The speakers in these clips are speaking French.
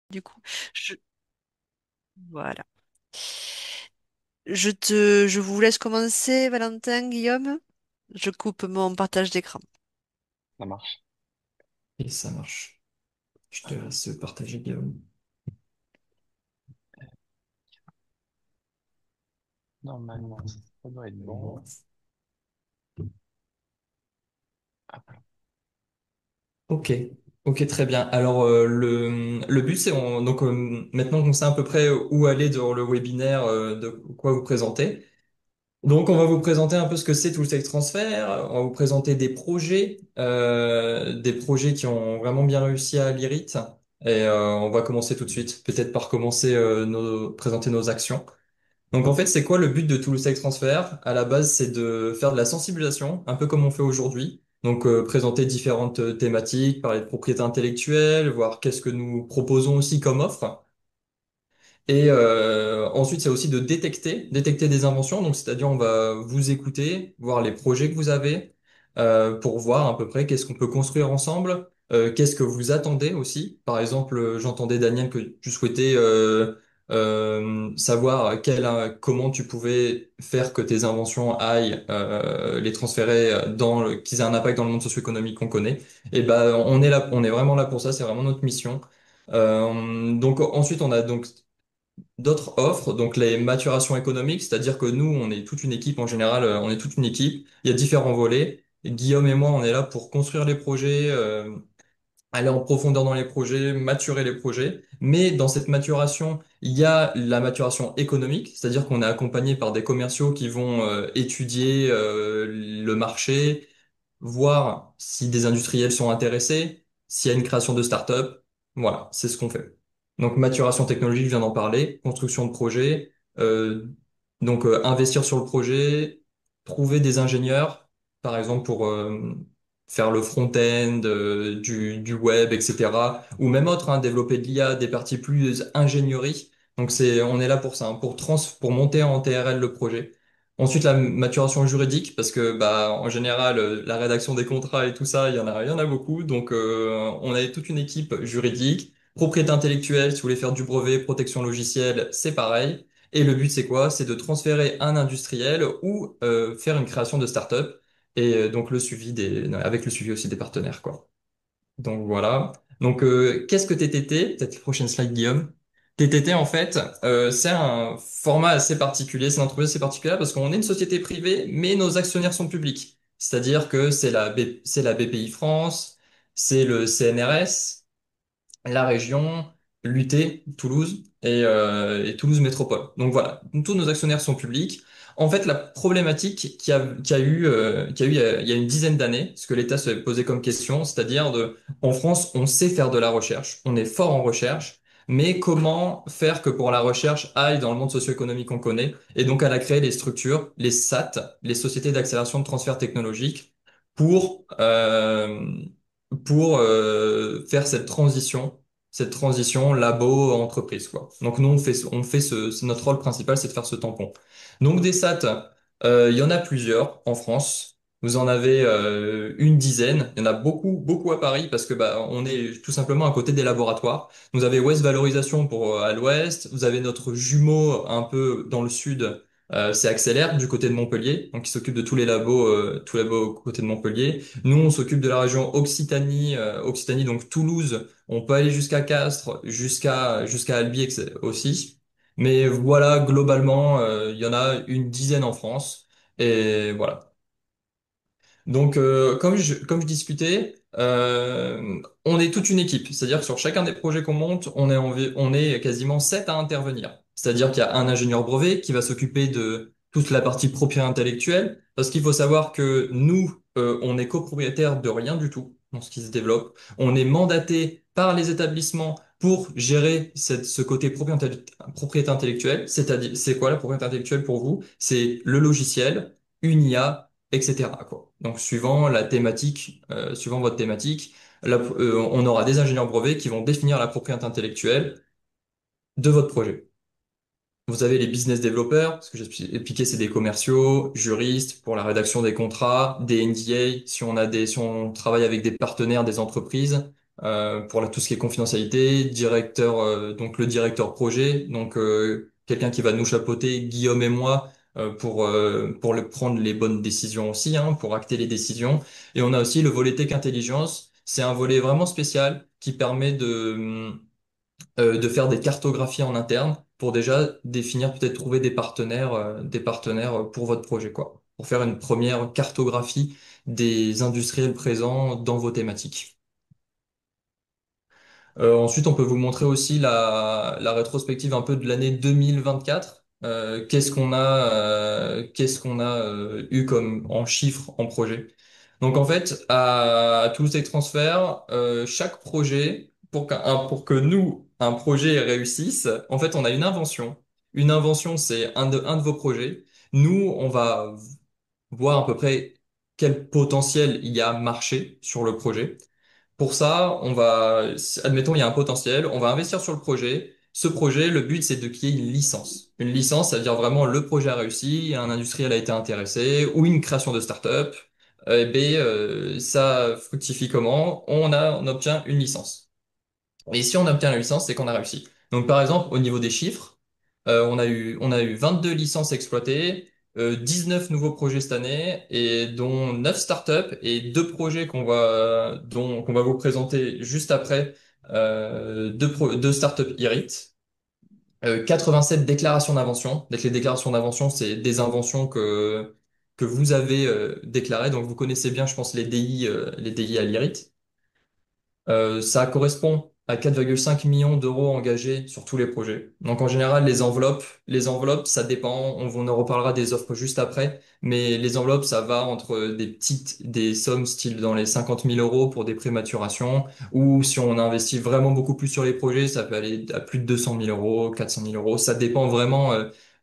Du coup, je, voilà. Je vous laisse commencer, Valentin, Guillaume. Je coupe mon partage d'écran. Ça marche. Et ça marche. Je te laisse partager, Guillaume. Normalement, ça doit être bon. Hop là. Ok, ok, très bien. Alors, le but, c'est donc maintenant qu'on sait à peu près où aller dans le webinaire, de quoi vous présenter. Donc, on va vous présenter un peu ce que c'est tout le tech transfert. On va vous présenter des projets qui ont vraiment bien réussi à l'IRIT. Et on va commencer tout de suite, peut-être par commencer présenter nos actions. Donc en fait, c'est quoi le but de Toulouse Tech Transfer? À la base, c'est de faire de la sensibilisation, un peu comme on fait aujourd'hui. Donc présenter différentes thématiques, parler de propriété intellectuelle, voir qu'est-ce que nous proposons aussi comme offre. Et ensuite, c'est aussi de détecter des inventions. Donc, c'est-à-dire, on va vous écouter, voir les projets que vous avez, pour voir à peu près qu'est-ce qu'on peut construire ensemble, qu'est-ce que vous attendez aussi. Par exemple, j'entendais Daniel que tu souhaitais savoir comment tu pouvais faire que tes inventions aillent les transférer qu'ils aient un impact dans le monde socio-économique qu'on connaît. Et ben, on est là, on est vraiment là pour ça. C'est vraiment notre mission. Donc ensuite, on a donc d'autres offres, donc les maturations économiques, c'est-à-dire que nous, on est toute une équipe en général, on est toute une équipe, il y a différents volets. Guillaume et moi, on est là pour construire les projets, aller en profondeur dans les projets, maturer les projets. Mais dans cette maturation, il y a la maturation économique, c'est-à-dire qu'on est accompagné par des commerciaux qui vont étudier le marché, voir si des industriels sont intéressés, s'il y a une création de start-up. Voilà, c'est ce qu'on fait. Donc, maturation technologique, je viens d'en parler, construction de projet, investir sur le projet, trouver des ingénieurs, par exemple pour faire le front-end du web, etc. Ou même autre, hein, développer de l'IA, des parties plus ingénierie. Donc, on est là pour ça, hein, pour monter en TRL le projet. Ensuite, la maturation juridique, parce que bah en général, la rédaction des contrats et tout ça, il y en a beaucoup. Donc, on a toute une équipe juridique, propriété intellectuelle, si vous voulez faire du brevet, protection logicielle, c'est pareil. Et le but, c'est quoi? C'est de transférer un industriel ou faire une création de start-up. Et donc avec le suivi aussi des partenaires, quoi. Donc voilà. Donc qu'est-ce que TTT? Peut-être la prochaine slide, Guillaume. TTT, en fait, c'est un format assez particulier, c'est une entreprise assez particulière parce qu'on est une société privée, mais nos actionnaires sont publics. C'est-à-dire que c'est la BPI France, c'est le CNRS, la région, l'UT, Toulouse et Toulouse Métropole. Donc voilà, tous nos actionnaires sont publics. En fait, la problématique qu'il y a eu il y a une dizaine d'années, ce que l'État se posait comme question, c'est-à-dire en France, on sait faire de la recherche, on est fort en recherche, mais comment faire que pour la recherche aille dans le monde socio-économique qu'on connaît? Et donc, elle a créé les structures, les SAT, les sociétés d'accélération de transfert technologique, pour, euh, pour faire cette transition labo-entreprise, quoi. Donc nous, c'est notre rôle principal, c'est de faire ce tampon. Donc des SAT, il y en a plusieurs en France. Vous en avez une dizaine. Il y en a beaucoup, beaucoup à Paris parce que bah, on est tout simplement à côté des laboratoires. Vous avez West Valorisation pour à l'ouest. Vous avez notre jumeau un peu dans le sud. C'est Accélère du côté de Montpellier, donc qui s'occupe de tous les labos côté de Montpellier. Nous, on s'occupe de la région Occitanie, Occitanie, donc Toulouse. On peut aller jusqu'à Castres, jusqu'à Albi aussi. Mais voilà, globalement, il y en a une dizaine en France. Et voilà. Donc, comme je discutais, on est toute une équipe. C'est-à-dire que sur chacun des projets qu'on monte, on est quasiment 7 à intervenir. C'est-à-dire qu'il y a un ingénieur brevet qui va s'occuper de toute la partie propriété intellectuelle, parce qu'il faut savoir que nous, on est copropriétaire de rien du tout dans ce qui se développe. On est mandaté par les établissements pour gérer ce côté propriété intellectuelle. C'est-à-dire, c'est quoi la propriété intellectuelle pour vous? C'est le logiciel, une IA, etc., quoi. Donc, suivant votre thématique, on aura des ingénieurs brevets qui vont définir la propriété intellectuelle de votre projet. Vous avez les business développeurs, ce que j'ai expliqué, c'est des commerciaux, juristes pour la rédaction des contrats, des NDA, si on travaille avec des partenaires, des entreprises, pour tout ce qui est confidentialité, directeur, donc le directeur projet, donc quelqu'un qui va nous chapeauter, Guillaume et moi, pour prendre les bonnes décisions aussi, hein, pour acter les décisions. Et on a aussi le volet Tech Intelligence. C'est un volet vraiment spécial qui permet de faire des cartographies en interne pour déjà définir, peut-être trouver des partenaires pour votre projet, quoi, pour faire une première cartographie des industriels présents dans vos thématiques. Ensuite, on peut vous montrer aussi la rétrospective un peu de l'année 2024. Qu'est-ce qu'on a eu comme en chiffres en projet. Donc en fait, à Toulouse Tech Transfer, chaque projet, pour que nous, un projet réussisse, en fait, on a une invention. Une invention, c'est un de vos projets. Nous, on va voir à peu près quel potentiel il y a marché sur le projet. Pour ça, admettons, il y a un potentiel, on va investir sur le projet. Ce projet, le but, c'est de qu'il y ait une licence. Une licence, ça veut dire vraiment le projet a réussi, un industriel a été intéressé, ou une création de start-up. Ça fructifie comment? On obtient une licence. Et si on obtient la licence, c'est qu'on a réussi. Donc, par exemple, au niveau des chiffres, on a eu 22 licences exploitées, 19 nouveaux projets cette année, et dont 9 startups et deux projets qu'on va vous présenter juste après, deux startups IRIT, 87 déclarations d'invention. Donc, les déclarations d'invention, c'est des inventions que vous avez déclarées. Donc, vous connaissez bien, je pense, les DI à l'IRIT. Ça correspond à 4,5 millions d'euros engagés sur tous les projets. Donc en général, les enveloppes, ça dépend. On en reparlera des offres juste après. Mais les enveloppes, ça va entre des sommes style dans les 50 000 euros pour des prématurations. Ou si on investit vraiment beaucoup plus sur les projets, ça peut aller à plus de 200 000 euros, 400 000 euros. Ça dépend vraiment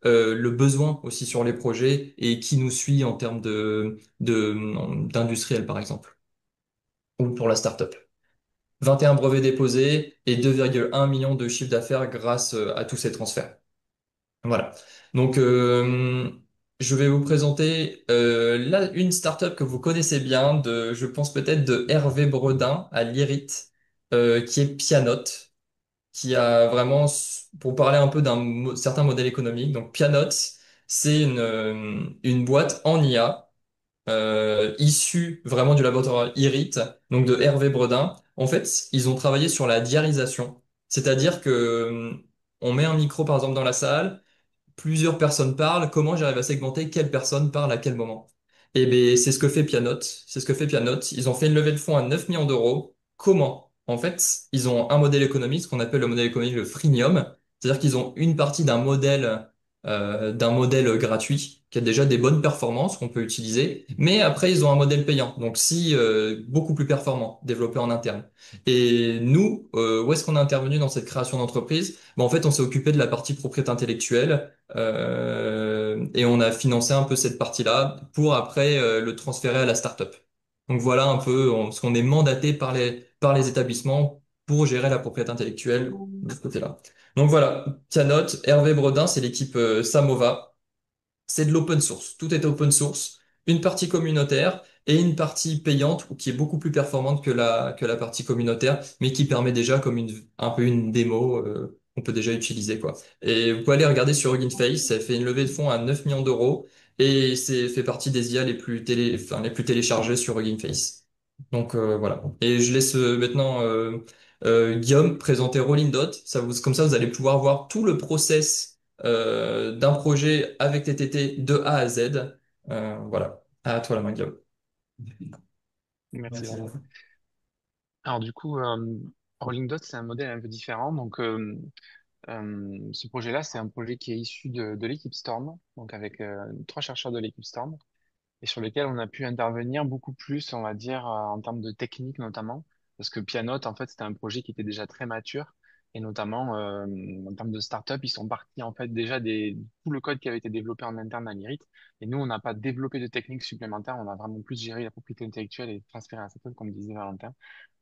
le besoin aussi sur les projets et qui nous suit en termes d'industriel, par exemple, ou pour la startup. 21 brevets déposés et 2,1 millions de chiffre d'affaires grâce à tous ces transferts. Voilà. Donc, je vais vous présenter là une startup que vous connaissez bien, je pense peut-être de Hervé Bredin à Lyrit, qui est Pianote, qui a vraiment, pour parler un peu certain modèle économique. Donc, Pianote, c'est une boîte en IA issus vraiment du laboratoire IRIT, donc de Hervé Bredin. En fait, ils ont travaillé sur la diarisation. C'est-à-dire que on met un micro par exemple dans la salle, plusieurs personnes parlent, comment j'arrive à segmenter quelle personne parle à quel moment? Et ben, c'est ce que fait Pianote. C'est ce que fait Pianote. Ils ont fait une levée de fonds à 9 millions d'euros. Comment? En fait, ils ont un modèle économique, ce qu'on appelle le modèle économique le freemium. C'est-à-dire qu'ils ont une partie d'un modèle gratuit qui a déjà des bonnes performances qu'on peut utiliser, mais après ils ont un modèle payant, donc si beaucoup plus performant, développé en interne. Et nous, où est-ce qu'on a intervenu dans cette création d'entreprise? Ben, en fait, on s'est occupé de la partie propriété intellectuelle et on a financé un peu cette partie-là pour après le transférer à la startup. Donc voilà un peu ce qu'on est mandaté par les établissements pour gérer la propriété intellectuelle de ce côté-là. Donc voilà, Pianote, Hervé Bredin, c'est l'équipe Samova. C'est de l'open source. Tout est open source. Une partie communautaire et une partie payante ou qui est beaucoup plus performante que la partie communautaire, mais qui permet déjà comme un peu une démo qu'on peut déjà utiliser, quoi. Et vous pouvez aller regarder sur Hugging Face, ça fait une levée de fonds à 9 millions d'euros et c'est fait partie des IA les plus téléchargées sur Hugging Face. Donc voilà. Et je laisse maintenant Guillaume présenter Rolling Dot. Comme ça, vous allez pouvoir voir tout le process d'un projet avec TTT de A à Z. Voilà. À toi la main, Guillaume. Merci, Valentin. Alors du coup, Rolling Dot, c'est un modèle un peu différent. Donc, ce projet-là, c'est un projet qui est issu de l'équipe Storm, donc avec trois chercheurs de l'équipe Storm, et sur lequel on a pu intervenir beaucoup plus, on va dire, en termes de technique notamment, parce que Pianote, en fait, c'était un projet qui était déjà très mature, et notamment en termes de start-up, ils sont partis en fait déjà tout le code qui avait été développé en interne à l'IRIT, et nous, on n'a pas développé de techniques supplémentaires, on a vraiment plus géré la propriété intellectuelle et transféré à startup, comme disait Valentin.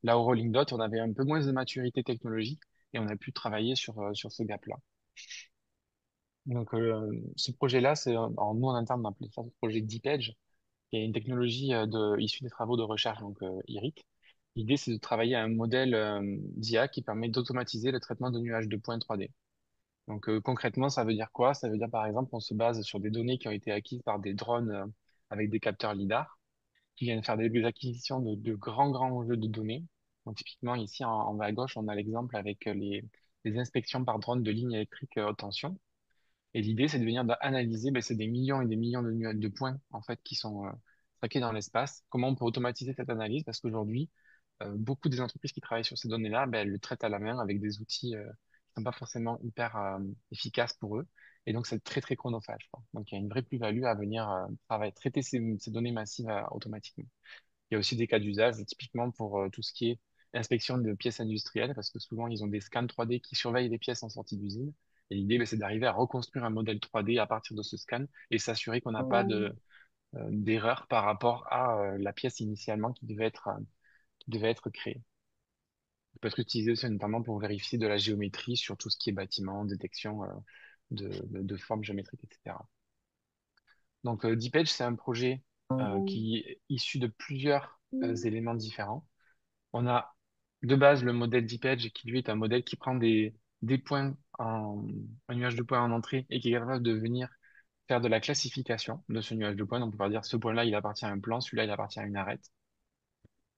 Là, au Rolling Dot, on avait un peu moins de maturité technologique, et on a pu travailler sur ce gap-là. Donc, ce projet-là, nous en interne, on appelait ça le projet Deep Edge, qui est une technologie issue des travaux de recherche, donc IRIT. L'idée, c'est de travailler à un modèle d'IA qui permet d'automatiser le traitement de nuages de points 3D. Donc concrètement, ça veut dire quoi? Ça veut dire par exemple, on se base sur des données qui ont été acquises par des drones avec des capteurs lidar qui viennent faire des acquisitions de grands jeux de données. Donc typiquement ici en bas à gauche, on a l'exemple avec les inspections par drone de lignes électriques haute tension. Et l'idée, c'est de venir analyser, ben, c'est des millions et des millions de points en fait qui sont traqués dans l'espace. Comment on peut automatiser cette analyse? Parce qu'aujourd'hui, beaucoup des entreprises qui travaillent sur ces données-là, ben, elles le traitent à la main avec des outils qui sont pas forcément hyper efficaces pour eux. Et donc, c'est très, très chronophage, quoi. Donc, il y a une vraie plus-value à venir traiter ces données massives automatiquement. Il y a aussi des cas d'usage, typiquement pour tout ce qui est inspection de pièces industrielles, parce que souvent, ils ont des scans 3D qui surveillent les pièces en sortie d'usine. Et l'idée, ben, c'est d'arriver à reconstruire un modèle 3D à partir de ce scan et s'assurer qu'on n'a pas d'erreur par rapport à la pièce initialement qui devait être créée. Ça peut être utilisé aussi notamment pour vérifier de la géométrie sur tout ce qui est bâtiment, détection de formes géométriques, etc. Donc, Deep Edge, c'est un projet qui est issu de plusieurs éléments différents. On a de base le modèle Deep Edge qui lui est un modèle qui prend des points un nuage de points en entrée et qui est capable de venir faire de la classification de ce nuage de points. Donc, on peut dire ce point-là, il appartient à un plan, celui-là, il appartient à une arête.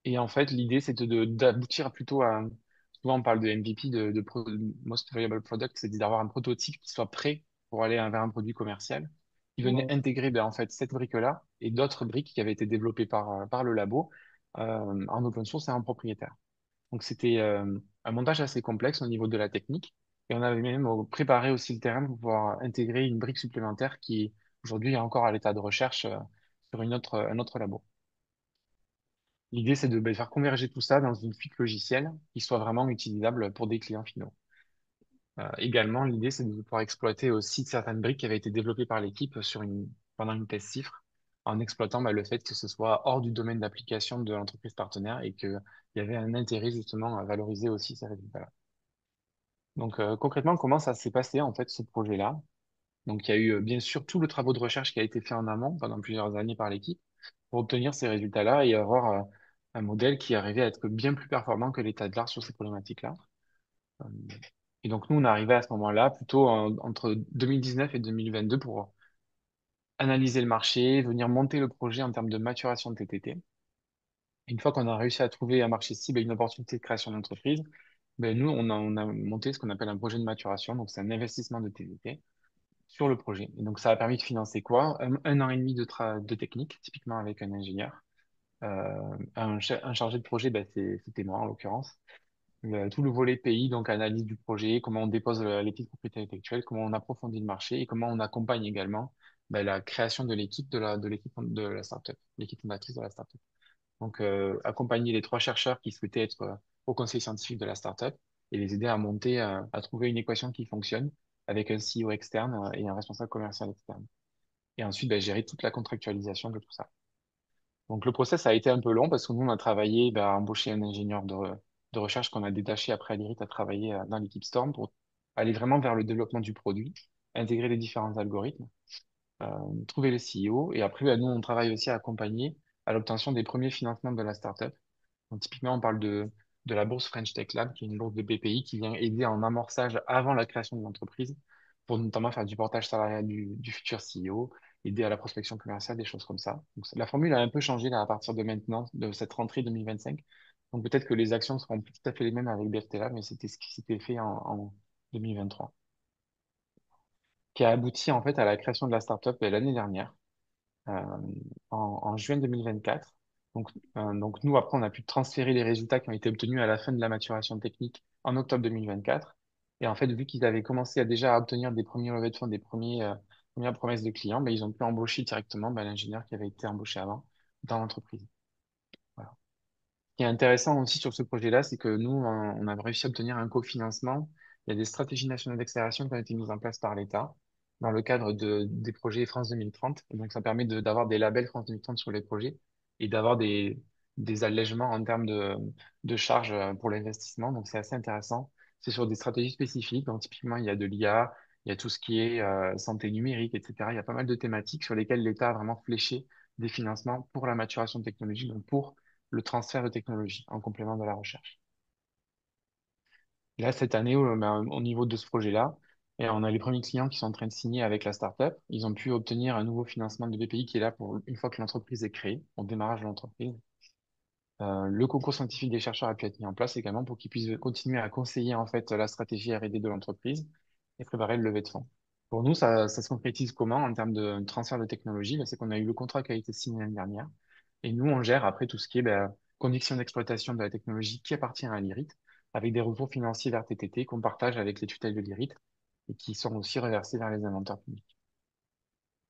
Et en fait, l'idée, c'est d'aboutir plutôt à, souvent on parle de MVP, Most Valuable Product, c'est d'avoir un prototype qui soit prêt pour aller vers un produit commercial, qui venait intégrer ben, en fait cette brique-là et d'autres briques qui avaient été développées par le labo en open source et en propriétaire. Donc c'était un montage assez complexe au niveau de la technique et on avait même préparé aussi le terrain pour pouvoir intégrer une brique supplémentaire qui aujourd'hui est encore à l'état de recherche sur un autre labo. L'idée, c'est de faire converger tout ça dans une suite logicielle qui soit vraiment utilisable pour des clients finaux. Également, l'idée, c'est de pouvoir exploiter aussi certaines briques qui avaient été développées par l'équipe pendant une test cifre, en exploitant le fait que ce soit hors du domaine d'application de l'entreprise partenaire et qu'il y avait un intérêt justement à valoriser aussi ces résultats-là. Donc concrètement, comment ça s'est passé en fait ce projet-là? Donc il y a eu bien sûr tout le travail de recherche qui a été fait en amont pendant plusieurs années par l'équipe pour obtenir ces résultats-là et avoir un modèle qui arrivait à être bien plus performant que l'état de l'art sur ces problématiques-là. Euh, Et donc, nous, on est arrivé à ce moment-là, plutôt entre 2019 et 2022 pour analyser le marché, venir monter le projet en termes de maturation de TTT. Une fois qu'on a réussi à trouver un marché cible et une opportunité de création d'entreprise, ben, nous, on a monté ce qu'on appelle un projet de maturation. Donc, c'est un investissement de TTT sur le projet. Et donc, ça a permis de financer quoi? Un an et demi de technique, typiquement avec un ingénieur. Un chargé de projet, ben, c'était moi en l'occurrence. Tout le volet pays, donc analyse du projet, comment on dépose les titres de propriété intellectuelle, comment on approfondit le marché et comment on accompagne également ben, la création de l'équipe de la startup, l'équipe fondatrice de la startup. Donc accompagner les trois chercheurs qui souhaitaient être au conseil scientifique de la startup et les aider à monter, à trouver une équation qui fonctionne avec un CEO externe et un responsable commercial externe. Et ensuite ben, gérer toute la contractualisation de tout ça. Donc le process a été un peu long parce que nous, on a travaillé à embaucher un ingénieur de recherche qu'on a détaché après à l'IRIT à travailler dans l'équipe Storm pour aller vraiment vers le développement du produit, intégrer les différents algorithmes, trouver le CEO. Et après, nous, on travaille aussi à accompagner à l'obtention des premiers financements de la startup. Donc typiquement, on parle de la bourse French Tech Lab, qui est une bourse de BPI qui vient aider en amorçage avant la création de l'entreprise pour notamment faire du portage salarial du futur CEO, aider à la prospection commerciale, des choses comme ça. Donc, la formule a un peu changé là, à partir de maintenant, de cette rentrée 2025. Donc peut-être que les actions seront plus tout à fait les mêmes avec BRT mais c'était ce qui s'était fait en 2023, qui a abouti en fait à la création de la startup l'année dernière euh, en juin 2024. Donc nous, après, on a pu transférer les résultats qui ont été obtenus à la fin de la maturation technique en octobre 2024. Et en fait, vu qu'ils avaient commencé à déjà obtenir des premiers levées de fonds, premières promesses de clients, ben, ils ont pu embaucher directement l'ingénieur qui avait été embauché avant dans l'entreprise. Voilà. Ce qui est intéressant aussi sur ce projet-là, c'est que nous, on a réussi à obtenir un cofinancement. Il y a des stratégies nationales d'accélération qui ont été mises en place par l'État dans le cadre des projets France 2030. Et donc, ça permet d'avoir des labels France 2030 sur les projets et d'avoir des allègements en termes de charges pour l'investissement. Donc, c'est assez intéressant. C'est sur des stratégies spécifiques. Donc, typiquement, il y a de l'IA, il y a tout ce qui est santé numérique, etc. Il y a pas mal de thématiques sur lesquelles l'État a vraiment fléché des financements pour la maturation technologique, donc pour le transfert de technologie en complément de la recherche. Et là, cette année, au niveau de ce projet-là, et on a les premiers clients qui sont en train de signer avec la startup. Ils ont pu obtenir un nouveau financement de BPI qui est là pour une fois que l'entreprise est créée, au démarrage de l'entreprise. Le concours scientifique des chercheurs a pu être mis en place également pour qu'ils puissent continuer à conseiller en fait la stratégie R&D de l'entreprise et préparer le levée de fonds. Pour nous, ça se concrétise comment en termes de transfert de technologie? Ben, c'est qu'on a eu le contrat qui a été signé l'année dernière et nous, on gère après tout ce qui est conditions d'exploitation de la technologie qui appartient à l'IRIT avec des retours financiers vers TTT qu'on partage avec les tutelles de l'IRIT et qui sont aussi reversés vers les inventeurs publics.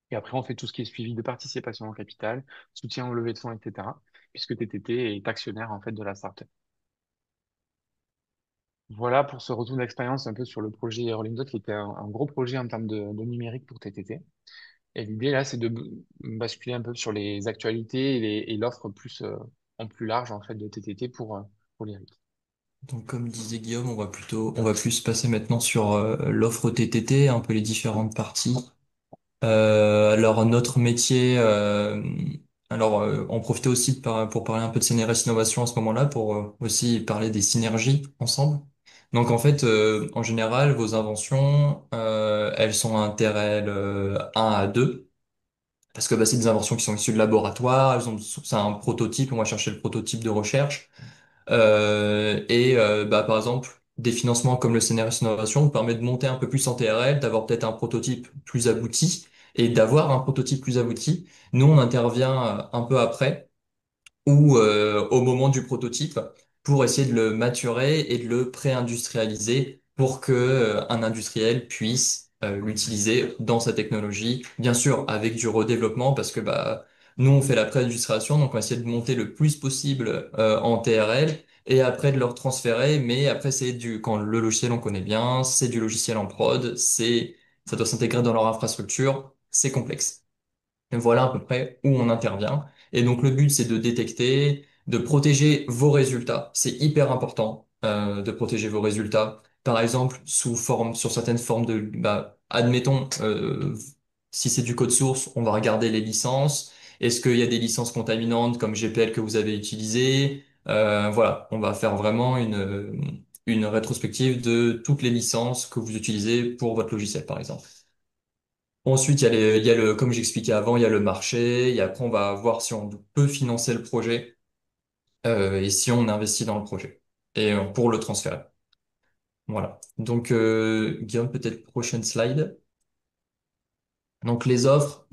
Et après, on fait tout ce qui est suivi de participation au capital, soutien au levée de fonds, etc., puisque TTT est actionnaire en fait de la startup. Voilà pour ce retour d'expérience un peu sur le projet Rolling Dot, qui était un gros projet en termes de numérique pour TTT. Et l'idée là, c'est de basculer un peu sur les actualités et l'offre plus en plus large en fait de TTT pour les RIC. Donc, comme disait Guillaume, on va plus passer maintenant sur l'offre TTT, un peu les différentes parties. Alors notre métier, on profitait aussi pour parler un peu de CNRS Innovation à ce moment-là, pour aussi parler des synergies ensemble. Donc en fait, en général, vos inventions, elles sont à intérêt 1 à 2, parce que bah, c'est des inventions qui sont issues de laboratoire, c'est un prototype, on va chercher le prototype de recherche. Bah, par exemple, des financements comme le CNRS Innovation vous permet de monter un peu plus en TRL, d'avoir peut-être un prototype plus abouti. Et d'avoir un prototype plus abouti, nous, on intervient un peu après ou au moment du prototype pour essayer de le maturer et de le pré-industrialiser pour que un industriel puisse l'utiliser dans sa technologie, bien sûr avec du redéveloppement parce que bah nous on fait la pré-industrialisation donc on va essayer de monter le plus possible en TRL et après de leur transférer mais après c'est du quand le logiciel on connaît bien, c'est du logiciel en prod, c'est ça doit s'intégrer dans leur infrastructure, c'est complexe. Voilà à peu près où on intervient. Et donc le but, c'est de détecter, de protéger vos résultats. C'est hyper important de protéger vos résultats. Par exemple, sur certaines formes bah, admettons, si c'est du code source, on va regarder les licences. Est-ce qu'il y a des licences contaminantes comme GPL que vous avez utilisées? Voilà, on va faire vraiment une rétrospective de toutes les licences que vous utilisez pour votre logiciel, par exemple. Ensuite, il y a comme j'expliquais avant, il y a le marché, et après, on va voir si on peut financer le projet, et si on investit dans le projet, et pour le transférer. Voilà. Donc, Guillaume, peut-être prochaine slide. Donc, les offres.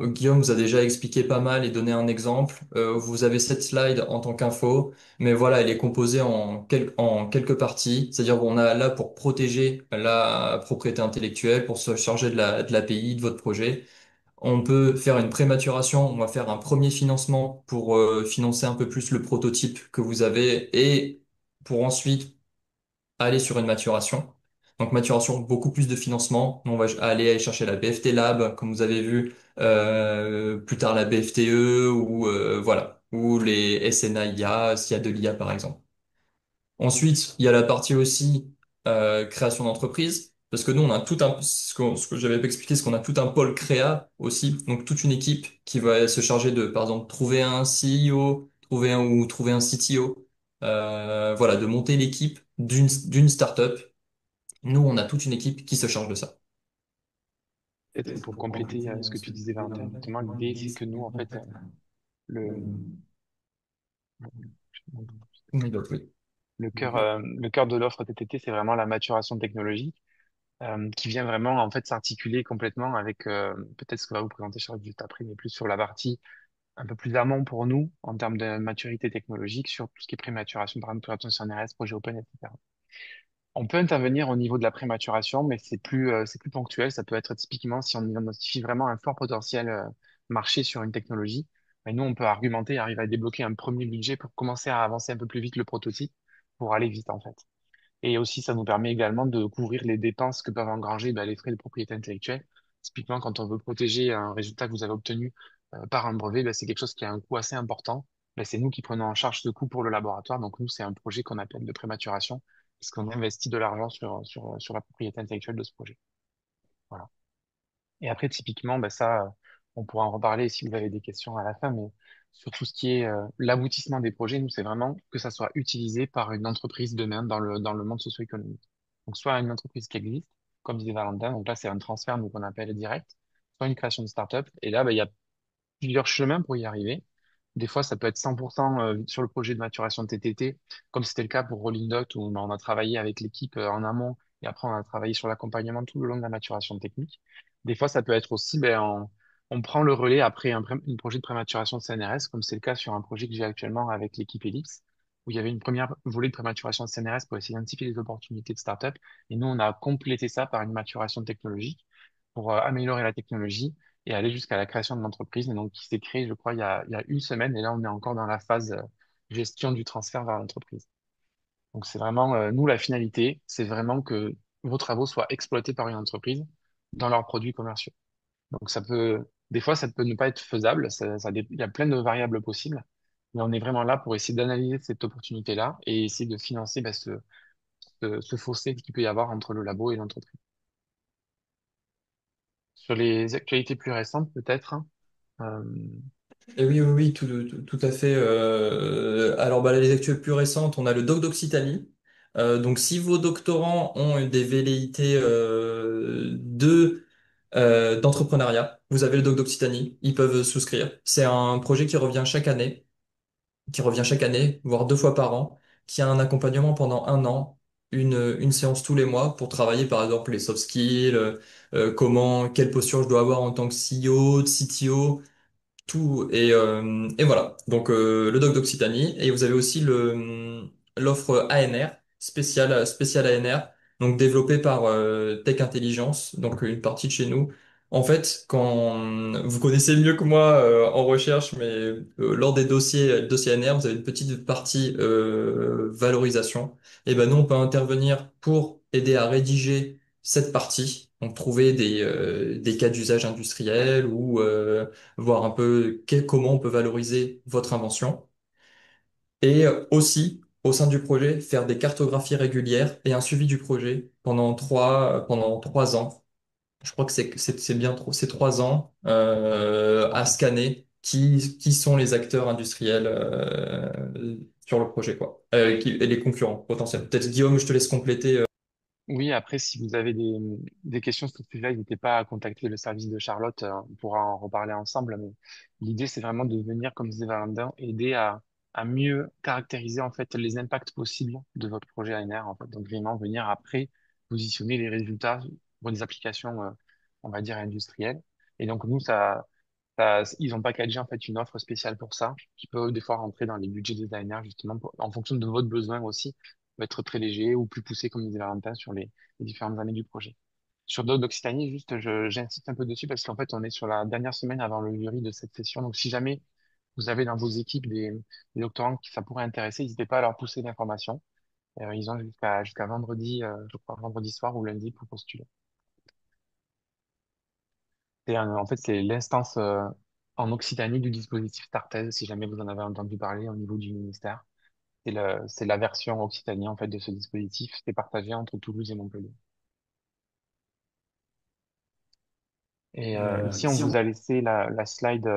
Guillaume vous a déjà expliqué pas mal et donné un exemple. Vous avez cette slide en tant qu'info, mais voilà, elle est composée en quelques parties. C'est-à-dire qu'on a là pour protéger la propriété intellectuelle, pour se charger de l'API de votre projet. On peut faire une prématuration, on va faire un premier financement pour financer un peu plus le prototype que vous avez et pour ensuite aller sur une maturation. Donc maturation, beaucoup plus de financement. On va aller chercher la BFT Lab, comme vous avez vu, plus tard la BFTE ou voilà, ou les SNIA s'il y a de l'IA par exemple. Ensuite, il y a la partie aussi création d'entreprise, parce que nous, on a tout un, ce que j'avais pas expliqué, c'est qu'on a tout un pôle créa aussi, donc toute une équipe qui va se charger de, par exemple, trouver un CEO, trouver un CTO, voilà, de monter l'équipe d'une startup. Nous, on a toute une équipe qui se charge de ça. Peut-être pour compléter ce que tu disais, Valentin, justement, l'idée, c'est que nous, en fait, le, Oui, donc, oui. le cœur de l'offre TTT, c'est vraiment la maturation technologique qui vient vraiment en fait s'articuler complètement avec peut-être ce que va vous présenter Charles juste après, mais plus sur la partie un peu plus amont pour nous en termes de maturité technologique sur tout ce qui est prématuration, par exemple, sur CNRS, projet open, etc. On peut intervenir au niveau de la prématuration, mais c'est plus ponctuel. Ça peut être typiquement si on identifie vraiment un fort potentiel marché sur une technologie. Mais nous, on peut argumenter et arriver à débloquer un premier budget pour commencer à avancer un peu plus vite le prototype pour aller vite, en fait. Et aussi, ça nous permet également de couvrir les dépenses que peuvent engranger les frais de propriété intellectuelle. Typiquement, quand on veut protéger un résultat que vous avez obtenu par un brevet, c'est quelque chose qui a un coût assez important. C'est nous qui prenons en charge ce coût pour le laboratoire. Donc nous, c'est un projet qu'on appelle de prématuration, parce qu'on investit de l'argent sur la propriété intellectuelle de ce projet. Voilà. Et après, typiquement, ça, on pourra en reparler si vous avez des questions à la fin, mais sur tout ce qui est l'aboutissement des projets. Nous, c'est vraiment que ça soit utilisé par une entreprise demain dans le monde socio-économique. Donc, soit une entreprise qui existe, comme disait Valentin, donc là, c'est un transfert, nous, qu'on appelle direct, soit une création de start-up. Et là, bah, il y a plusieurs chemins pour y arriver. Des fois, ça peut être 100% sur le projet de maturation de TTT, comme c'était le cas pour Rolling Dot, où on a travaillé avec l'équipe en amont, et après, on a travaillé sur l'accompagnement tout le long de la maturation technique. Des fois, ça peut être aussi, ben, on prend le relais après un projet de prématuration de CNRS, comme c'est le cas sur un projet que j'ai actuellement avec l'équipe Ellipse, où il y avait une première volée de prématuration de CNRS pour essayer d'identifier les opportunités de start-up. Et nous, on a complété ça par une maturation technologique pour améliorer la technologie et aller jusqu'à la création de l'entreprise. Et donc, qui s'est créé, je crois, il y a une semaine. Et là, on est encore dans la phase gestion du transfert vers l'entreprise. Donc, c'est vraiment, nous, la finalité, c'est vraiment que vos travaux soient exploités par une entreprise dans leurs produits commerciaux. Donc, des fois, ça peut ne pas être faisable. Il y a plein de variables possibles. Mais on est vraiment là pour essayer d'analyser cette opportunité-là et essayer de financer ben, ce fossé qu'il peut y avoir entre le labo et l'entreprise. Sur les actualités plus récentes, peut-être, hein, euh, Et oui, oui, oui, tout à fait. Alors, bah, les actuelles plus récentes, on a le doc d'Occitanie. Donc, si vos doctorants ont des velléités d'entrepreneuriat, vous avez le doc d'Occitanie, ils peuvent souscrire. C'est un projet qui revient chaque année, voire 2 fois par an, qui a un accompagnement pendant un an, une séance tous les mois pour travailler, par exemple, les soft skills, quelle posture je dois avoir en tant que CEO, CTO, tout et voilà donc le doc d'Occitanie et vous avez aussi le l'offre ANR spéciale ANR donc développée par Tech Intelligence donc une partie de chez nous en fait quand vous connaissez mieux que moi en recherche mais lors des dossiers ANR vous avez une petite partie valorisation et ben nous on peut intervenir pour aider à rédiger cette partie donc trouver des cas d'usage industriels ou voir un peu comment on peut valoriser votre invention. Et aussi, au sein du projet, faire des cartographies régulières et un suivi du projet pendant 3 ans. Je crois que c'est bien trop, c'est 3 ans à scanner qui sont les acteurs industriels sur le projet, quoi. Et les concurrents potentiels. Peut-être Guillaume, je te laisse compléter. oui, après, si vous avez des questions sur ce sujet, n'hésitez pas à contacter le service de Charlotte, on pourra en reparler ensemble. Mais l'idée, c'est vraiment de venir, comme disait Valentin, aider à mieux caractériser en fait les impacts possibles de votre projet ANR, en fait. Donc vraiment venir après positionner les résultats pour des applications, on va dire, industrielles. Et donc nous, ils ont packagé en fait une offre spéciale pour ça, qui peut des fois rentrer dans les budgets des ANR justement, en fonction de votre besoin aussi peut être très léger ou plus poussé, comme disait Valentin, sur les différentes années du projet. Sur Doc d'Occitanie, juste, j'insiste un peu dessus parce qu'en fait, on est sur la dernière semaine avant le jury de cette session. Donc, si jamais vous avez dans vos équipes des doctorants qui ça pourrait intéresser, n'hésitez pas à leur pousser l'information. Ils ont jusqu'à vendredi, je crois, vendredi soir ou lundi pour postuler. En fait, c'est l'instance en Occitanie du dispositif Startez, si jamais vous en avez entendu parler au niveau du ministère. C'est la version Occitanie, en fait, de ce dispositif. C'est partagé entre Toulouse et Montpellier. Et ici, on Si vous on- a laissé la slide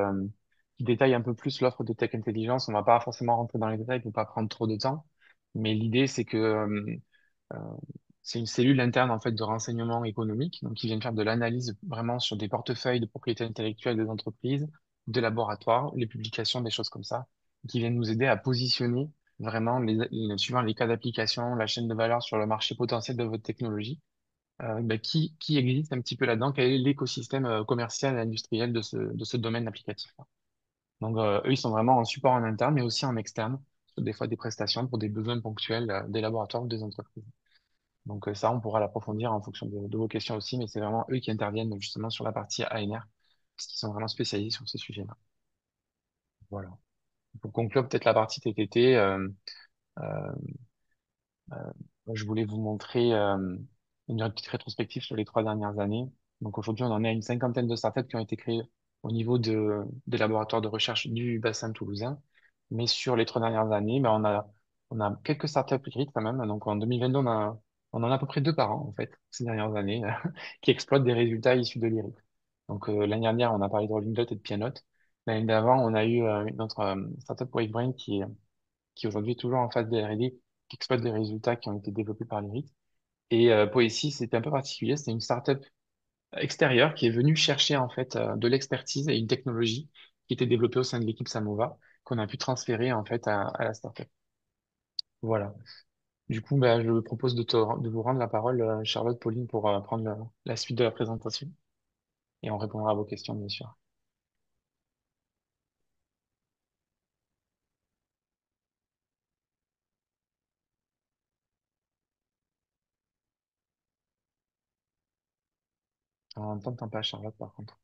qui détaille un peu plus l'offre de Tech Intelligence. On va pas forcément rentrer dans les détails pour pas prendre trop de temps. Mais l'idée, c'est que euh, c'est une cellule interne en fait de renseignement économique, donc qui vient faire de l'analyse vraiment sur des portefeuilles de propriété intellectuelle des entreprises, des laboratoires, les publications, des choses comme ça, qui viennent nous aider à positionner vraiment suivant les cas d'application, la chaîne de valeur sur le marché potentiel de votre technologie bah, qui existe un petit peu là-dedans, quel est l'écosystème commercial et industriel de ce domaine applicatif. Donc, eux, ils sont vraiment en support en interne, mais aussi en externe, sur des fois des prestations pour des besoins ponctuels des laboratoires ou des entreprises. Donc, ça, on pourra l'approfondir en fonction de vos questions aussi, mais c'est vraiment eux qui interviennent justement sur la partie ANR, parce qu'ils sont vraiment spécialisés sur ces sujets-là. Voilà. Pour conclure peut-être la partie TTT, euh, Euh, je voulais vous montrer une petite rétrospective sur les 3 dernières années. Donc aujourd'hui, on en est à une cinquantaine de startups qui ont été créées au niveau des laboratoires de recherche du bassin toulousain. Mais sur les 3 dernières années, ben, on a quelques startups écrites quand même. Donc en 2022, on en a à peu près 2 par an, en fait, ces dernières années, qui exploitent des résultats issus de l'IRIS. Donc l'année dernière, on a parlé de Rolling Dot et de Pianote. L'année d'avant, on a eu notre startup Wavebrain qui aujourd'hui est toujours en phase de R&D, qui exploite des résultats qui ont été développés par l'IRIT. Et Poésie, c'était un peu particulier. C'était une startup extérieure qui est venue chercher en fait de l'expertise et une technologie qui était développée au sein de l'équipe Samova qu'on a pu transférer en fait à la startup. Voilà. Du coup, bah, je propose de vous rendre la parole, Charlotte, Pauline, pour prendre la suite de la présentation et on répondra à vos questions, bien sûr. On n'entend pas Charlotte, par contre.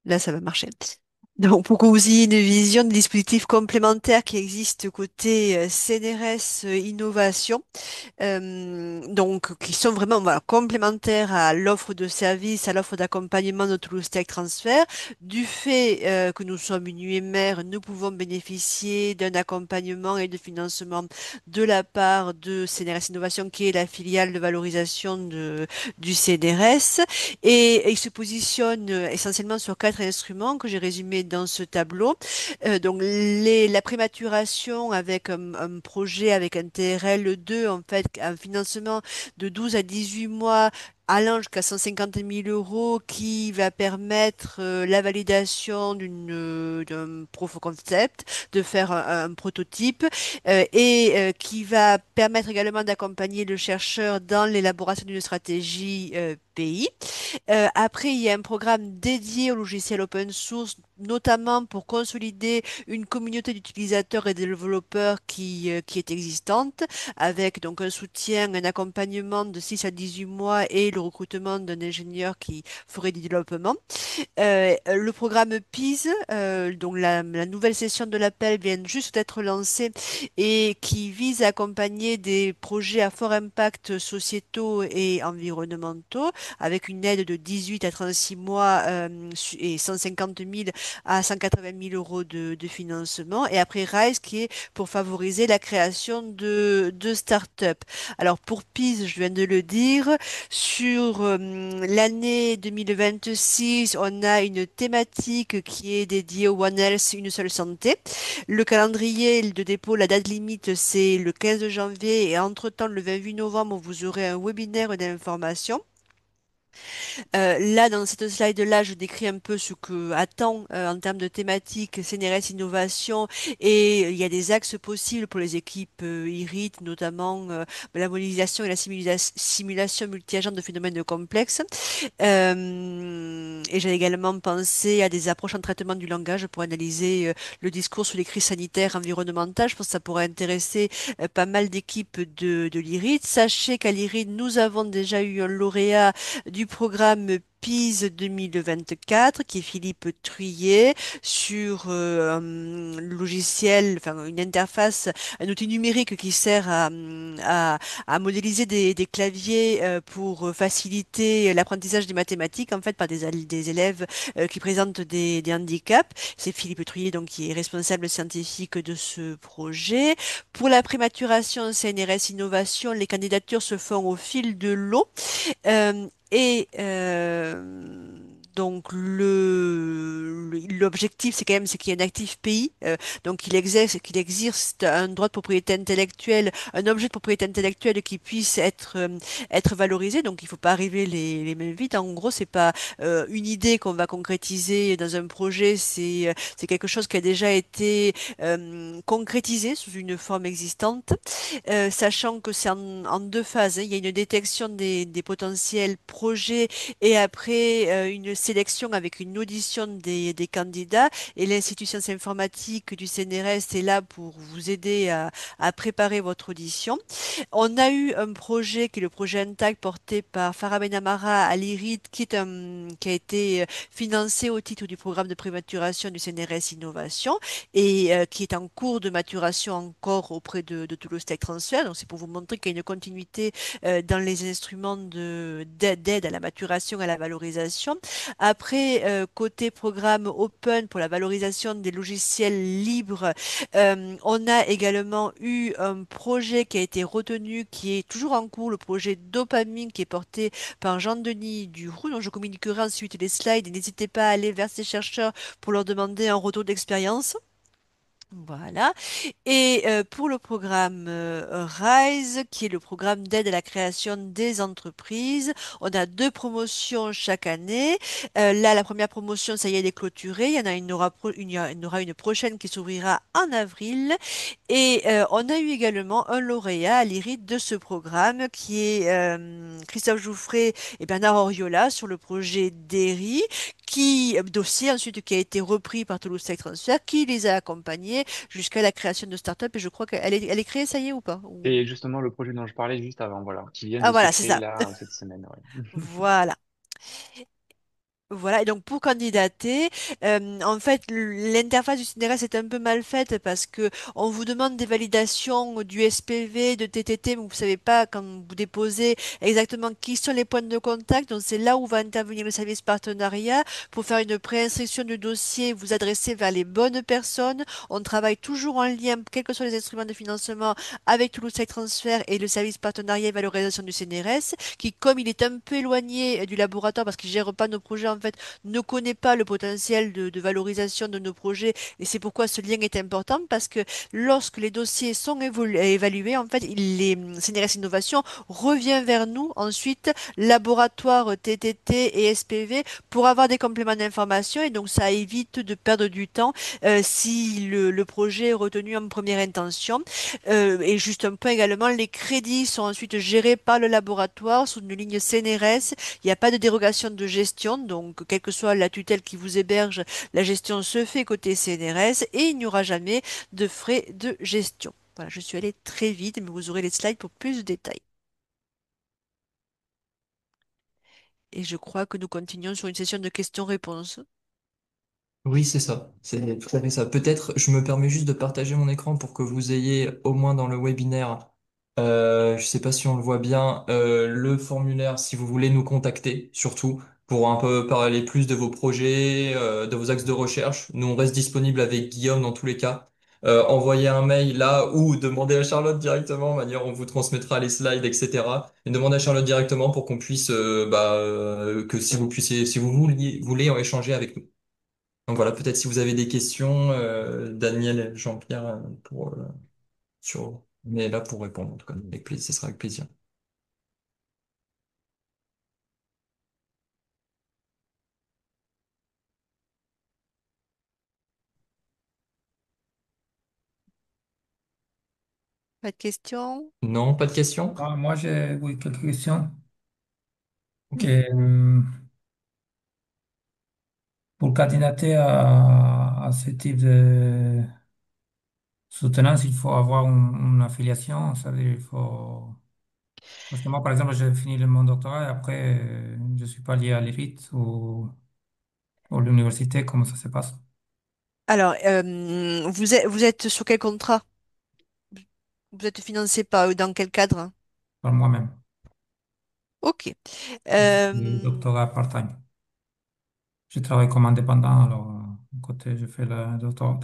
Là, ça va marcher. Donc, pour que vous ayez une vision des dispositifs complémentaires qui existent côté CNRS Innovation, donc qui sont vraiment voilà, complémentaires à l'offre de service, à l'offre d'accompagnement de Toulouse Tech Transfer. Du fait que nous sommes une UMR, nous pouvons bénéficier d'un accompagnement et de financement de la part de CNRS Innovation, qui est la filiale de valorisation du CNRS. Et il se positionne essentiellement sur quatre instruments que j'ai résumés dans ce tableau. Donc la prématuration avec un projet avec un TRL2, en fait, un financement de 12 à 18 mois allant jusqu'à 150 000 euros qui va permettre la validation d'un proof of concept, de faire un prototype et qui va permettre également d'accompagner le chercheur dans l'élaboration d'une stratégie pays. Après, il y a un programme dédié au logiciel open source, notamment pour consolider une communauté d'utilisateurs et de développeurs qui est existante, avec donc un soutien, un accompagnement de 6 à 18 mois et le recrutement d'un ingénieur qui ferait du développement. Le programme PIS, donc la nouvelle session de l'appel vient juste d'être lancée et qui vise à accompagner des projets à fort impact sociétaux et environnementaux avec une aide de 18 à 36 mois et 150 000 à 180 000 euros de financement. Et après RISE qui est pour favoriser la création de start-up. Alors pour PIS, je viens de le dire, sur l'année 2026, on a une thématique qui est dédiée au One Health, une seule santé. Le calendrier de dépôt, la date limite, c'est le 15 janvier et entre-temps, le 28 novembre, vous aurez un webinaire d'information. Là, dans cette slide-là, je décris un peu ce que attend en termes de thématique CNRS Innovation et il y a des axes possibles pour les équipes IRIT, notamment la modélisation et la simulation multi-agent de phénomènes complexes. Et j'ai également pensé à des approches en traitement du langage pour analyser le discours sur les crises sanitaires environnementales. Je pense que ça pourrait intéresser pas mal d'équipes de l'IRIT. Sachez qu'à l'IRIT, nous avons déjà eu un lauréat du programme PIS 2024, qui est Philippe Truyet, sur un logiciel, enfin une interface, un outil numérique qui sert à modéliser des claviers pour faciliter l'apprentissage des mathématiques, en fait, par des élèves qui présentent des handicaps. C'est Philippe Truyet, donc, qui est responsable scientifique de ce projet. Pour la prématuration CNRS Innovation, les candidatures se font au fil de l'eau. Donc l'objectif c'est quand même c'est qu'il y ait un actif pays donc qu'il existe un droit de propriété intellectuelle, un objet de propriété intellectuelle qui puisse être valorisé. Donc il faut pas arriver les mains vides. En gros, c'est pas une idée qu'on va concrétiser dans un projet, c'est quelque chose qui a déjà été concrétisé sous une forme existante, sachant que c'est en deux phases, hein. Il y a une détection des potentiels projets et après une sélection avec une audition des candidats. Et l'Institut Sciences Informatiques du CNRS est là pour vous aider à préparer votre audition. On a eu un projet qui est le projet Intact porté par Farah Benamara à l'IRID, qui a été financé au titre du programme de prématuration du CNRS Innovation et qui est en cours de maturation encore auprès de Toulouse Tech Transfer. Donc c'est pour vous montrer qu'il y a une continuité dans les instruments d'aide à la maturation et à la valorisation. Après, côté programme Open pour la valorisation des logiciels libres, on a également eu un projet qui a été retenu, qui est toujours en cours, le projet Dopamine, qui est porté par Jean-Denis Duroux, dont je communiquerai ensuite les slides. Et n'hésitez pas à aller vers ces chercheurs pour leur demander un retour d'expérience. Voilà. Et pour le programme RISE, qui est le programme d'aide à la création des entreprises, on a deux promotions chaque année. Là, la première promotion, ça y est, elle est clôturée. Il y en a une, il y en aura une prochaine qui s'ouvrira en avril. Et on a eu également un lauréat à l'IRID de ce programme, qui est Christophe Jouffret et Bernard Oriola sur le projet DERI, dossier ensuite qui a été repris par Toulouse Tech Transfer, qui les a accompagnés jusqu'à la création de start-up. Et je crois elle est créée, ça y est ou pas? Et justement, le projet dont je parlais juste avant, voilà, qui vient Ah de se voilà, c'est créer ça. là cette semaine, ouais. Voilà. Voilà, et donc pour candidater, en fait, l'interface du CNRS est un peu mal faite parce que on vous demande des validations du SPV, de TTT, mais vous savez pas quand vous déposez exactement qui sont les points de contact. Donc c'est là où va intervenir le service partenariat pour faire une préinstruction du dossier, vous adresser vers les bonnes personnes. On travaille toujours en lien, quels que soient les instruments de financement, avec Toulouse Tech Transfer et le service partenariat et valorisation du CNRS, qui, comme il est un peu éloigné du laboratoire parce qu'il gère pas nos projets, en fait, ne connaît pas le potentiel de valorisation de nos projets. Et c'est pourquoi ce lien est important parce que lorsque les dossiers sont évalués, en fait, les CNRS Innovation revient vers nous ensuite, laboratoire TTT et SPV, pour avoir des compléments d'information. Et donc, ça évite de perdre du temps si le projet est retenu en première intention. Et juste un point également, les crédits sont ensuite gérés par le laboratoire sous une ligne CNRS. Il n'y a pas de dérogation de gestion, donc quelle que soit la tutelle qui vous héberge, la gestion se fait côté CNRS et il n'y aura jamais de frais de gestion. Voilà, je suis allée très vite, mais vous aurez les slides pour plus de détails. Et je crois que nous continuons sur une session de questions-réponses. Oui, c'est ça. C'est tout à fait ça. Peut-être, je me permets juste de partager mon écran pour que vous ayez au moins dans le webinaire, je sais pas si on le voit bien, le formulaire si vous voulez nous contacter, surtout pour un peu parler plus de vos projets, de vos axes de recherche. Nous, on reste disponible avec Guillaume dans tous les cas. Envoyez un mail là ou demandez à Charlotte directement, de manière on vous transmettra les slides, etc. Et demandez à Charlotte directement pour qu'on puisse, que si vous puissiez, si vous voulez en échanger avec nous. Donc voilà, peut-être si vous avez des questions, Daniel, Jean-Pierre, on est là pour répondre, en tout cas, avec plaisir, ce sera avec plaisir. Pas de questions? Non, pas de questions? Ah, moi, j'ai oui, quelques questions. Mhm. Et, pour candidater à ce type de soutenance, il faut avoir une affiliation. Ça veut dire, il faut... Parce que moi, par exemple, j'ai fini mon doctorat et après, je suis pas lié à l'élite ou à l'université. Comment ça se passe? Alors, vous êtes sur quel contrat? Vous êtes financé par dans quel cadre? Par moi-même. Ok. Le Euh, doctorat part-time. Je travaille comme indépendant, alors, à côté, je fais le doctorat.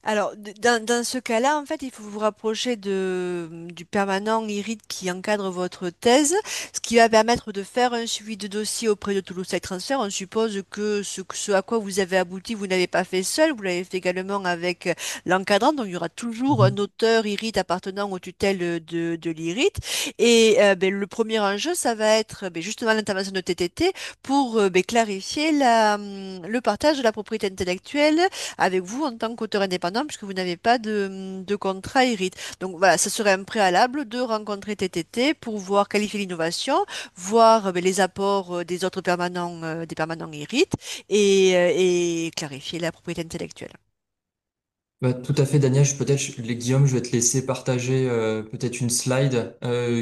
Alors, dans ce cas-là, en fait, il faut vous rapprocher du permanent IRID qui encadre votre thèse, ce qui va permettre de faire un suivi de dossier auprès de Toulouse Tech Transfer. On suppose que ce à quoi vous avez abouti, vous n'avez pas fait seul, vous l'avez fait également avec l'encadrant. Donc, il y aura toujours un Mhm. auteur IRID appartenant aux tutelles de l'IRID. Et ben, le premier enjeu, ça va être ben, justement l'intervention de TTT pour ben, clarifier le partage de la propriété intellectuelle avec vous en tant qu'auteur indépendant puisque vous n'avez pas de contrat hérite. Donc voilà, ce serait un préalable de rencontrer TTT pour voir qualifier l'innovation, voir les apports des permanents hérite et clarifier la propriété intellectuelle. Bah, tout à fait, Daniel. Guillaume, je vais te laisser partager peut-être une slide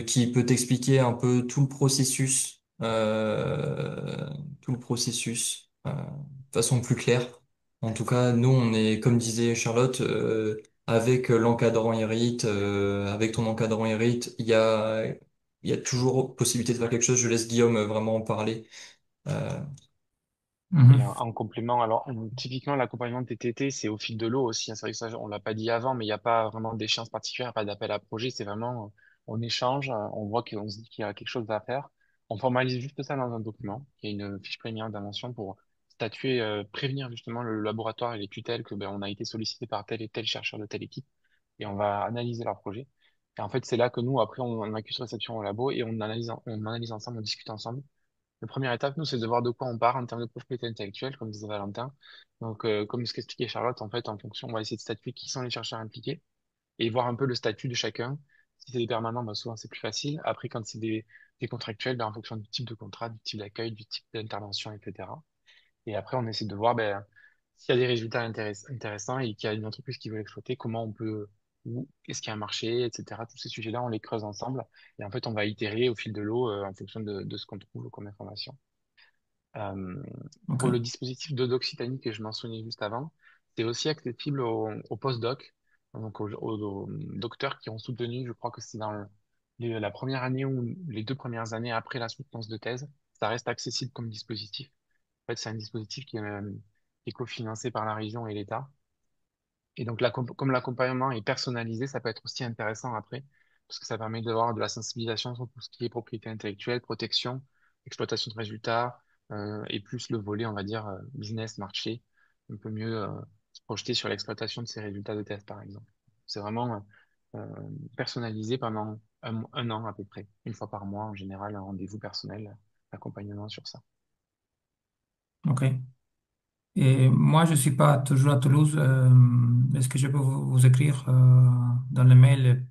qui peut t'expliquer un peu tout le processus de façon plus claire. En tout cas, nous, on est, comme disait Charlotte, avec l'encadrant Hérite, avec ton encadrant Hérite, il y a toujours possibilité de faire quelque chose. Je laisse Guillaume vraiment en parler. Euh, Et Mhm. en complément, alors typiquement l'accompagnement de TTT, c'est au fil de l'eau aussi, hein. C'est vrai que ça, on l'a pas dit avant, mais il n'y a pas vraiment d'échéance particulière, pas d'appel à projet. C'est vraiment, on échange, on voit qu'on se dit qu'il y a quelque chose à faire. On formalise juste ça dans un document. Il y a une fiche préliminaire d'invention pour statuer, prévenir justement le laboratoire et les tutelles que ben, on a été sollicité par tel et tel chercheur de telle équipe et on va analyser leur projet. Et en fait, c'est là que nous, après, on accuse réception au labo et on analyse ensemble, on discute ensemble. La première étape, nous, c'est de voir de quoi on part en termes de propriété intellectuelle, comme disait Valentin. Donc, comme ce qu'expliquait Charlotte, en fait, en fonction, on va essayer de statuer qui sont les chercheurs impliqués et voir un peu le statut de chacun. Si c'est des permanents, bah, souvent, c'est plus facile. Après, quand c'est des contractuels, bah, en fonction du type de contrat, du type d'accueil, du type d'intervention, etc. Et après, on essaie de voir ben, s'il y a des résultats intéressants et qu'il y a une entreprise qui veut l'exploiter, comment on peut, où, est-ce qu'il y a un marché, etc. Tous ces sujets-là, on les creuse ensemble. Et en fait, on va itérer au fil de l'eau en fonction de ce qu'on trouve comme information. Euh, Ok, pour le dispositif de Doxitanie que je mentionnais juste avant, c'est aussi accessible aux post-doc, donc aux docteurs qui ont soutenu, je crois que c'est dans la première année ou les 2 premières années après la soutenance de thèse, ça reste accessible comme dispositif. En fait, c'est un dispositif qui est cofinancé par la région et l'État. Et donc, comme l'accompagnement est personnalisé, ça peut être aussi intéressant après, parce que ça permet d'avoir de la sensibilisation sur tout ce qui est propriété intellectuelle, protection, exploitation de résultats, et plus le volet, on va dire, business, marché, on peut mieux se projeter sur l'exploitation de ces résultats de test, par exemple. C'est vraiment personnalisé pendant un an à peu près, une fois par mois en général, un rendez-vous personnel, accompagnement sur ça. ok. Et moi, je suis pas toujours à Toulouse. Est-ce que je peux vous écrire dans le mail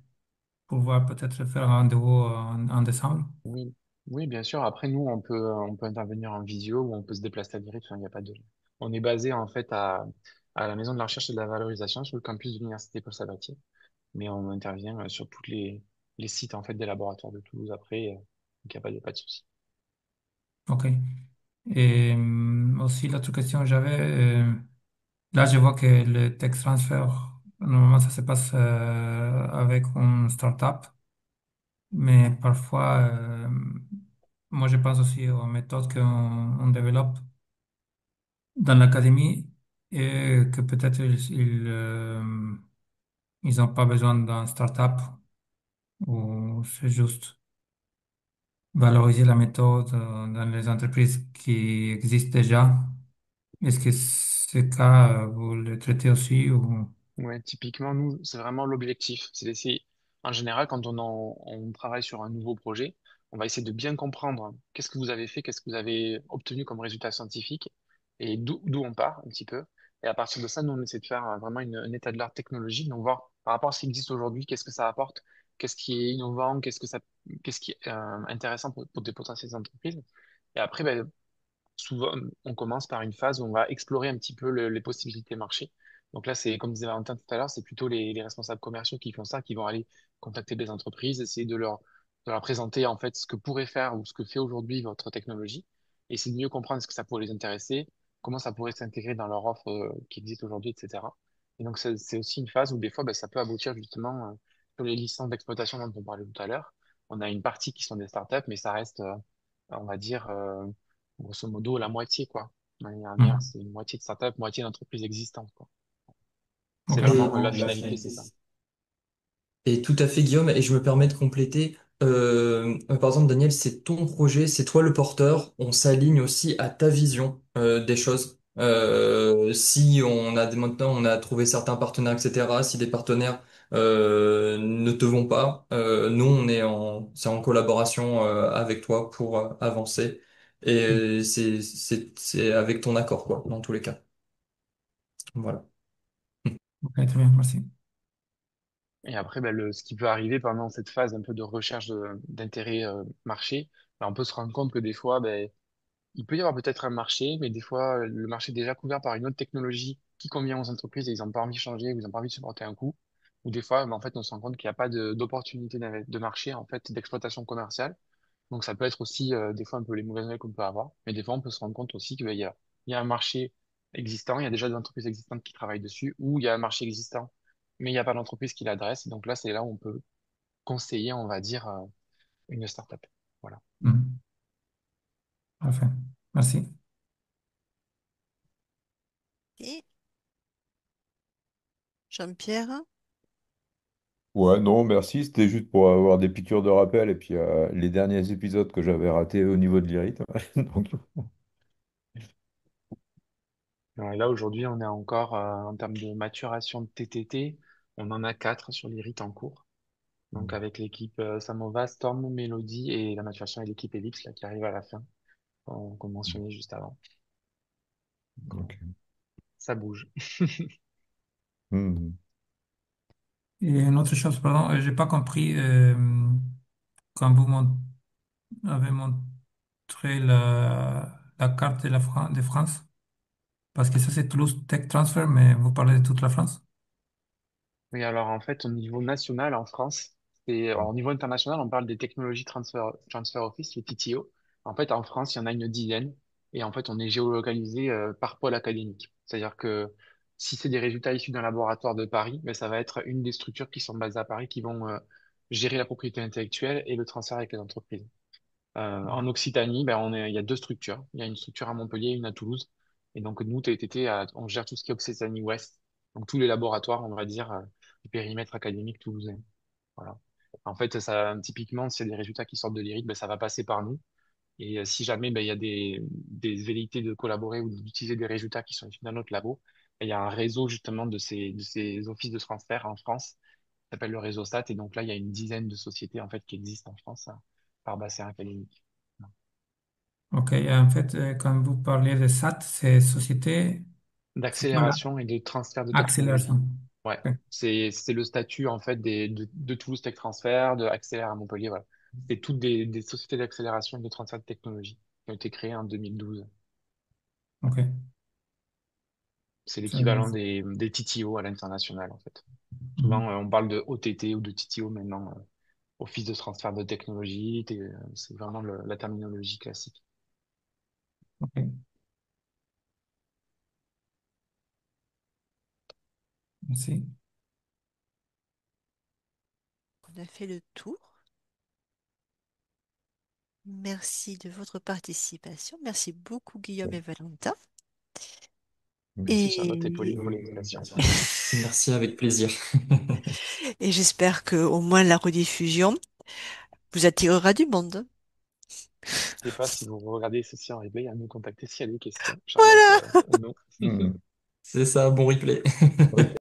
pour voir peut-être faire un rendez-vous en décembre? Oui, oui, bien sûr. Après, nous, on peut intervenir en visio ou on peut se déplacer à direct. Enfin, il n'y a pas de. On est basé en fait à la Maison de la Recherche et de la Valorisation sur le campus de l'Université Paul Sabatier, mais on intervient sur tous les sites en fait des laboratoires de Toulouse après, donc il n'y a pas de souci. Ok. Et aussi, l'autre question que j'avais, là, je vois que le tech transfer, normalement, ça se passe avec une startup, mais parfois, moi, je pense aussi aux méthodes qu'on développe dans l'académie et que peut-être ils n'ont pas besoin d'un startup ou c'est juste valoriser la méthode dans les entreprises qui existent déjà. Est-ce que ce cas, vous le traitez aussi ou... Ouais, typiquement, nous, c'est vraiment l'objectif. C'est d'essayer, en général, quand on travaille sur un nouveau projet, on va essayer de bien comprendre qu'est-ce que vous avez fait, qu'est-ce que vous avez obtenu comme résultat scientifique et d'où on part un petit peu. Et à partir de ça, nous, on essaie de faire vraiment un état de l'art technologique. Donc, voir par rapport à ce qui existe aujourd'hui, qu'est-ce que ça apporte, qu'est-ce qui est innovant, qu'est-ce qui est intéressant pour des potentielles entreprises. Et après, ben, souvent, on commence par une phase où on va explorer un petit peu les possibilités marché. Donc là, c'est, comme disait Valentin tout à l'heure, c'est plutôt les responsables commerciaux qui font ça, qui vont aller contacter des entreprises, essayer de leur présenter en fait ce que pourrait faire ou ce que fait aujourd'hui votre technologie, et essayer de mieux comprendre ce que ça pourrait les intéresser, comment ça pourrait s'intégrer dans leur offre qui existe aujourd'hui, etc. Et donc c'est aussi une phase où des fois, ben, ça peut aboutir justement sur les licences d'exploitation dont on parlait tout à l'heure. On a une partie qui sont des startups, mais ça reste, on va dire, grosso modo, la moitié, quoi. L'année dernière, Mhm. c'est une moitié de startup, moitié d'entreprises existantes, quoi. C'est Ok. vraiment et, la finalité, c'est ça. Et tout à fait, Guillaume, et je me permets de compléter. Par exemple, Daniel, c'est ton projet, c'est toi le porteur. On s'aligne aussi à ta vision des choses. Si maintenant on a trouvé certains partenaires, etc. Si des partenaires ne te vont pas, nous c'est en collaboration avec toi pour avancer. Et Mm. c'est avec ton accord, quoi, dans tous les cas. Voilà. Ok, très bien, merci. Et après, ben, ce qui peut arriver pendant cette phase un peu de recherche d'intérêt marché, ben, on peut se rendre compte que des fois, ben, il peut y avoir peut-être un marché, mais des fois, le marché est déjà couvert par une autre technologie qui convient aux entreprises et ils n'ont pas envie de changer, ou ils n'ont pas envie de supporter un coût. Ou des fois, ben, en fait, on se rend compte qu'il n'y a pas d'opportunité de marché, en fait, d'exploitation commerciale. Donc ça peut être aussi des fois un peu les mauvaises nouvelles qu'on peut avoir, mais des fois on peut se rendre compte aussi qu'il y a un marché existant, il y a déjà des entreprises existantes qui travaillent dessus, ou il y a un marché existant, mais il n'y a pas d'entreprise qui l'adresse. Donc là, c'est là où on peut conseiller, on va dire, une startup. Voilà. Mhm. Parfait. Merci. Et Jean-Pierre? Ouais, non, merci. C'était juste pour avoir des piqûres de rappel et puis les derniers épisodes que j'avais ratés au niveau de l'IRIT. Donc, Et là, aujourd'hui, on est encore, en termes de maturation de TTT, on en a quatre sur les rites en cours. Donc, avec l'équipe Samova, Storm, Melody et la maturation et l'équipe Ellipse, là, qui arrive à la fin, qu'on mentionnait juste avant. Donc, ok. ça bouge. Mhm. Et une autre chose, pardon, j'ai pas compris quand avez montré la carte de de France, parce que ça c'est Toulouse Tech Transfer, mais vous parlez de toute la France. Oui, alors en fait, au niveau national en France, au niveau international, on parle des technologies transfer office, les TTO. En fait, en France, il y en a une dizaine et en fait, on est géolocalisé par pôle académique. C'est-à-dire que si c'est des résultats issus d'un laboratoire de Paris, ben, ça va être une des structures qui sont basées à Paris qui vont gérer la propriété intellectuelle et le transfert avec les entreprises. En Occitanie, ben, il y a deux structures. Il y a une structure à Montpellier et une à Toulouse. Et donc, nous, TTT, on gère tout ce qui est Occitanie Ouest. Donc, tous les laboratoires, on va dire, du périmètre académique toulousain. Voilà. En fait, ça, typiquement, s'il y a des résultats qui sortent de l'IRIT, ben, ça va passer par nous. Et si jamais ben, il y a des velléités de collaborer ou d'utiliser des résultats qui sont issus d'un autre labo, ben, il y a un réseau justement de ces offices de transfert en France qui s'appelle le réseau SAT. Et donc là, il y a une dizaine de sociétés en fait qui existent en France par bassin académique. Ok, en fait, quand vous parlez de SAT, c'est société, c'est quoi là? D'accélération et de transfert de technologie. Accélération. Ouais, Ok, c'est le statut en fait de Toulouse Tech Transfer, de Accélère à Montpellier, voilà. C'est toutes des sociétés d'accélération et de transfert de technologie qui ont été créées en 2012. ok. C'est Ça, l'équivalent des TTO à l'international en fait. Souvent, on parle de OTT ou de TTO maintenant, Office de transfert de technologie, c'est vraiment la terminologie classique. ok, merci. On a fait le tour. Merci de votre participation. Merci beaucoup, Guillaume et Valentin. Merci Charlotte et Pauline Et, pour l'invitation. Merci, avec plaisir. et j'espère que au moins la rediffusion vous attirera du monde. N'hésitez pas si vous regardez ceci en replay à nous contacter s'il y a des questions, Charlotte Voilà. ou non. Mhm. C'est ça, bon replay. Ok.